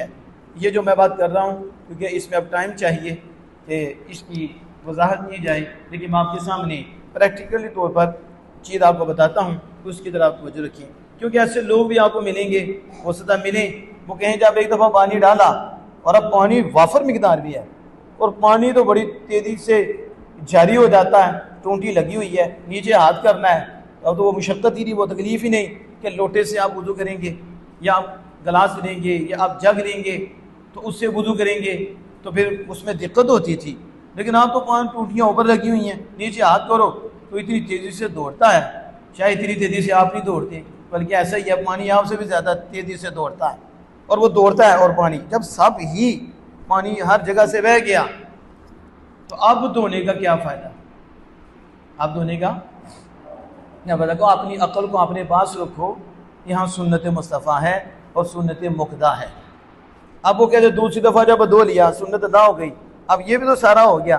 ہے۔ یہ جو میں بات کر رہا ہوں کیونکہ اس میں اب ٹائم چاہیے کہ اس کی وضاحت کی جائے، لیکن میں آپ کے سامنے پریکٹیکلی طور پر چیز آپ کو بتاتا ہوں، اس کی طرف توجہ رکھیں، کیونکہ ایسے لوگ بھی آپ کو ملیں گے، ہو سکتا ملیں، وہ کہیں جب ایک دفعہ پانی ڈالا اور اب پانی وافر مقدار بھی ہے اور پانی تو بڑی تیزی سے جاری ہو جاتا ہے، ٹونٹی لگی ہوئی ہے، نیچے ہاتھ کرنا ہے، اب تو وہ مشقت ہی نہیں، وہ تکلیف ہی نہیں کہ لوٹے سے آپ وضو کریں گے یا آپ گلاس لیں گے یا آپ جگ لیں گے تو اس سے وضو کریں گے، تو پھر اس میں دقت ہوتی تھی۔ لیکن آپ تو پانی ٹوٹیاں اوپر لگی ہوئی ہیں، نیچے ہاتھ کرو تو اتنی تیزی سے دوڑتا ہے، شاید اتنی تیزی سے آپ نہیں دوڑتے، بلکہ ایسا ہی ہے، پانی آپ سے بھی زیادہ تیزی سے دوڑتا ہے، اور وہ دوڑتا ہے۔ اور پانی جب سب ہی پانی ہر جگہ سے بہہ گیا تو اب دھونے کا کیا فائدہ؟ اب دھونے کا کیا فائدہ؟ کو اپنی عقل کو اپنے پاس رکھو، یہاں سنت مصطفیٰ ہے اور سنت مقدہ ہے۔ اب وہ کہتے دوسری دفعہ جب دھو لیا سنت ادا ہو گئی، اب یہ بھی تو سارا ہو گیا،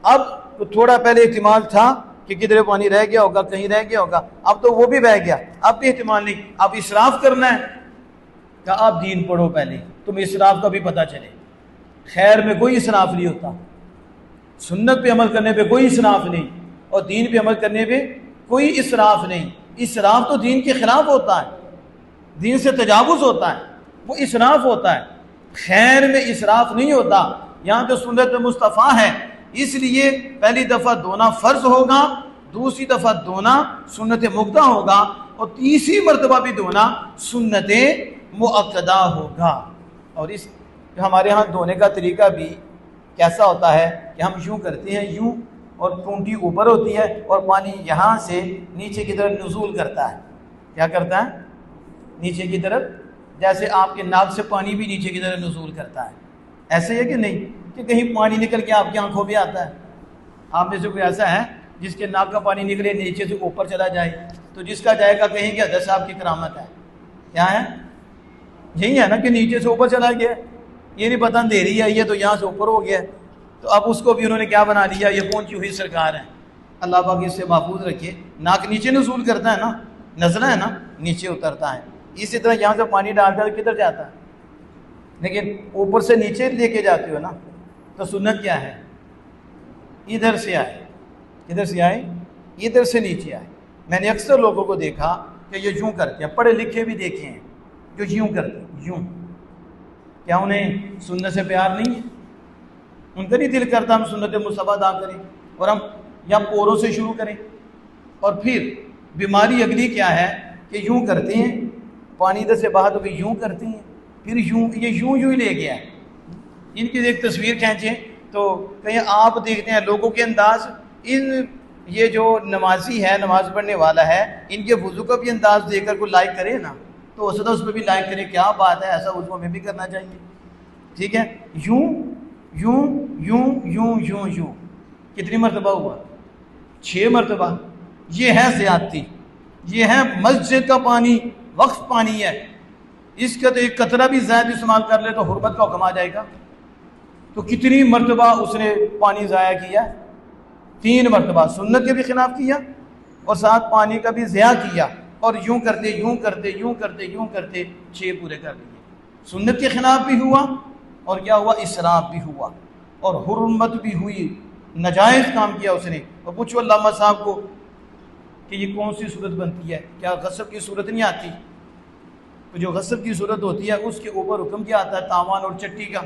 اب تو تھوڑا پہلے احتمال تھا کہ کدھر پانی رہ گیا ہوگا، کہیں رہ گیا ہوگا، اب تو وہ بھی بہ گیا، اب بھی احتمال نہیں، اب اسراف کرنا ہے کہ آپ دین پڑھو پہلے، تم اسراف کا بھی پتہ چلے۔ خیر میں کوئی اسراف نہیں ہوتا، سنت پہ عمل کرنے پہ کوئی اسراف نہیں، اور دین پہ عمل کرنے پہ کوئی اسراف نہیں۔ اسراف تو دین کے خلاف ہوتا ہے، دین سے تجاوز ہوتا ہے، وہ اسراف ہوتا ہے، خیر میں اسراف نہیں ہوتا۔ یہاں تو سنت مصطفیٰ ہے، اس لیے پہلی دفعہ دھونا فرض ہوگا، دوسری دفعہ دھونا سنت مقدہ ہوگا، اور تیسری مرتبہ بھی دھونا سنت مؤکدہ ہوگا۔ اور اس ہمارے ہاں دھونے کا طریقہ بھی کیسا ہوتا ہے کہ ہم یوں کرتے ہیں، یوں، اور ٹونٹی اوپر ہوتی ہے اور پانی یہاں سے نیچے کی طرف نزول کرتا ہے۔ کیا کرتا ہے؟ نیچے کی طرف، جیسے آپ کے ناک سے پانی بھی نیچے کی طرف نزول کرتا ہے، ایسے ہے کہ نہیں کہ کہیں پانی نکل کے آپ کی آنکھوں بھی آتا ہے؟ آپ میں سے کوئی ایسا ہے جس کے ناک کا پانی نکلے نیچے سے اوپر چلا جائے؟ تو جس کا جائے گا کہیں گے حضرت صاحب کی کرامت ہے۔ کیا ہے؟ یہی ہے نا کہ نیچے سے اوپر چلا گیا، یہ نہیں پتہ اندھیری ہے، یہ تو یہاں سے اوپر ہو گیا، تو اب اس کو بھی انہوں نے کیا بنا لیا، یہ پہنچی ہوئی سرکار ہے۔ اللہ پاک اس سے محفوظ رکھے۔ ناک نیچے نزول کرتا ہے نا، نزلہ ہے نا، نیچے اترتا ہے، اسی طرح یہاں سے پانی ڈال کر کدھر جاتا ہے؟ لیکن اوپر سے نیچے لے کے جاتے ہو نا، تو سنت کیا ہے؟ ادھر سے آئے، ادھر سے آئے، ادھر سے نیچے آئے۔ میں نے اکثر لوگوں کو دیکھا کہ یہ یوں کرتے ہیں، پڑھے لکھے بھی دیکھے ہیں جو یوں کرتے ہیں، یوں۔ کیا انہیں سنت سے پیار نہیں ہے؟ ان کا نہیں دل کرتا ہم سنت مصطفیٰ ادا کریں اور ہم یا پوروں سے شروع کریں؟ اور پھر بیماری اگلی کیا ہے کہ یوں کرتے ہیں، پانی ادھر سے باہر ہو کے یوں کرتے ہیں، پھر یوں، یہ یوں ہی لے گیا ہے۔ ان کی ایک تصویر کھینچیں تو کہیں آپ دیکھتے ہیں لوگوں کے انداز، ان یہ جو نمازی ہے، نماز پڑھنے والا ہے، ان کے وضو کا بھی انداز دیکھ کر کوئی لائک کرے نا، تو اسے تو اس پہ بھی لائک کرے، کیا بات ہے، ایسا وضو ہمیں بھی کرنا چاہیے۔ ٹھیک ہے، یوں یوں یوں یوں یوں یوں، کتنی مرتبہ ہوا؟ 6 مرتبہ۔ یہ ہے زیادتی، یہ ہے مسجد کا پانی، وقف پانی ہے، اس کا تو ایک قطرہ بھی زائد استعمال کر لے تو حرمت کا حکم آ جائے گا۔ تو کتنی مرتبہ اس نے پانی ضائع کیا؟ 3 مرتبہ، سنت کے بھی خلاف کیا اور ساتھ پانی کا بھی ضیاع کیا، اور یوں کرتے یوں کرتے یوں کرتے یوں کرتے 6 پورے کر لیے۔ سنت کے خلاف بھی ہوا اور کیا ہوا؟ اسراف بھی ہوا اور حرمت بھی ہوئی، ناجائز کام کیا اس نے۔ اور پوچھو علامہ صاحب کو کہ یہ کون سی صورت بنتی ہے، کیا غصب کی صورت نہیں آتی؟ تو جو غصب کی صورت ہوتی ہے اس کے اوپر حکم کیا آتا ہے؟ تاوان اور چٹی کا۔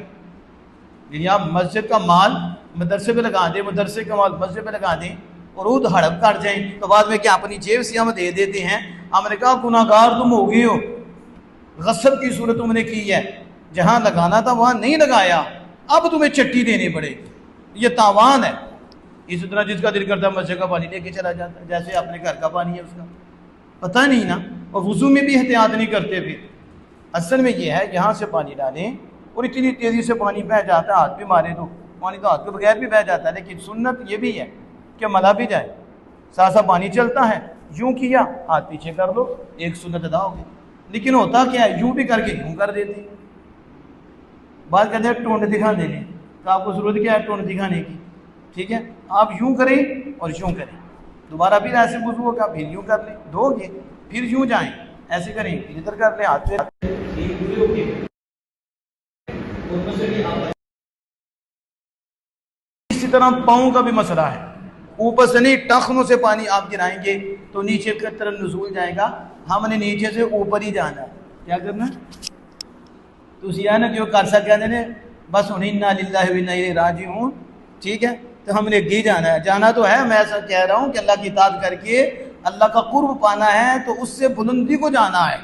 یعنی آپ مسجد کا مال مدرسے پہ لگا دیں، مدرسے کا مال مسجد پہ لگا دیں اور عود ہڑپ کر جائیں تو بعد میں کیا اپنی جیب سے ہم دے دیتے ہیں؟ ہم نے کہا گناہ گار تم ہو گئے ہو، غصب کی صورت تم نے کی ہے، جہاں لگانا تھا وہاں نہیں لگایا، اب تمہیں چٹی دینی پڑے گی، یہ تاوان ہے۔ اسی طرح جس کا دل کرتا ہے مسجد کا پانی لے کے چلا جاتا ہے، جیسے اپنے گھر کا پانی ہے، اس کا پتہ نہیں نا، اور وضو میں بھی احتیاط نہیں کرتے۔ پھر اصل میں یہ ہے یہاں سے پانی ڈالیں اور اتنی تیزی سے پانی بہہ جاتا ہے، ہاتھ بھی مارے تو پانی تو ہاتھ کے بغیر بھی بہہ جاتا ہے، لیکن سنت یہ بھی ہے کہ ملا بھی جائے، ساتھ ساتھ پانی چلتا ہے، یوں کیا ہاتھ پیچھے کر لو، ایک سنت ادا ہو گئی۔ لیکن ہوتا کیا ہے، یوں بھی کر کے یوں کر دیتے ہیں۔ بات کہتے ہیں ٹونڈ دکھا دینے، تو آپ کو ضرورت کیا ہے ٹونڈ دکھانے کی؟ ٹھیک ہے، آپ یوں کریں اور یوں کریں، دوبارہ پھر ایسے وضو ہوگا، پھر یوں کر لیں، دھو گے، پھر یوں جائیں، ایسے کریں، پھر ادھر کر لیں، ہاتھ پہ اسی طرح پاؤں کا بھی مسئلہ ہے، اوپر سے نہیں ٹخنوں سے پانی آپ گرائیں گے تو نیچے کی طرف نزول جائے گا، ہم نے نیچے سے اوپر ہی جانا ہے، کیا کرنا تو اسی آنا جو کارسا کہنے نے بس انا للہ و انا الیہ راجعون، ٹھیک ہے، تو ہم نے گی جانا ہے، جانا تو ہے، میں ایسا کہہ رہا ہوں کہ اللہ کی اطاعت کر کے اللہ کا قرب پانا ہے تو اس سے بلندی کو جانا ہے،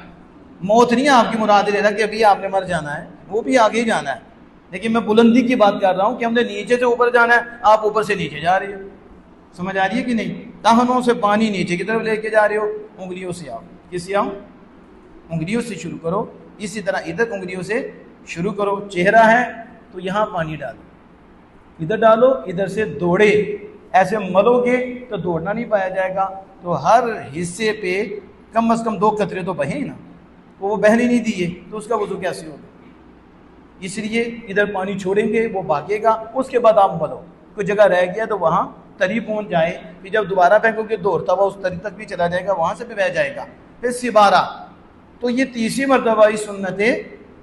موت نہیں آپ کی مراد لے رہا کہ ابھی آپ نے مر جانا ہے، وہ بھی آگے ہی جانا ہے، لیکن میں بلندی کی بات کر رہا ہوں کہ ہم نے نیچے سے اوپر جانا ہے، آپ اوپر سے نیچے جا رہے ہو، سمجھ آ رہی ہے کہ نہیں؟ ٹہنوں سے پانی نیچے کی طرف لے کے جا رہے ہو، انگلیوں سے آؤ، کس سے آؤ؟ انگلیوں سے شروع کرو، اسی طرح ادھر انگلیوں سے شروع کرو، چہرہ ہے تو یہاں پانی ڈالو، ادھر ڈالو، ادھر سے دوڑے، ایسے ملو گے تو دوڑنا نہیں پایا جائے گا، تو ہر حصے پہ کم از کم 2 قطرے تو بہیں نا، تو وہ بہنے نہیں دیے تو اس کا وضو کیسے ہوگا؟ اس لیے ادھر پانی چھوڑیں گے، وہ بھاگے گا، اس کے بعد آپ ملو، کوئی جگہ رہ گیا تو وہاں تری پہنچ جائے، پھر جب دوبارہ پھینکو گے دوڑتا ہوا اس تری تک بھی چلا جائے گا، وہاں سے بھی بہ جائے گا، پھر سبارہ، تو یہ تیسری مرتبہ اس سنت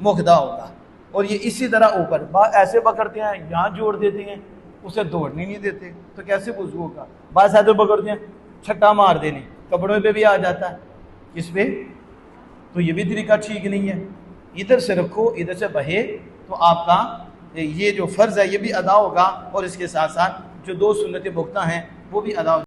مقدہ ہوگا، اور یہ اسی طرح اوپر ایسے پکڑتے ہیں، یہاں جوڑ دیتے ہیں، اسے دوڑنے نہیں دیتے، تو کیسے وضو ہوگا؟ بعض ایسے پکڑتے ہیں چھٹا مار دینے، کپڑوں پہ بھی آ جاتا ہے، اس پہ تو یہ بھی طریقہ ٹھیک نہیں ہے، ادھر سے رکھو، ادھر سے بہے تو آپ کا یہ جو فرض ہے یہ بھی ادا ہوگا، اور اس کے ساتھ ساتھ جو 2 سنت مقطع ہیں وہ بھی ادا ہوگا۔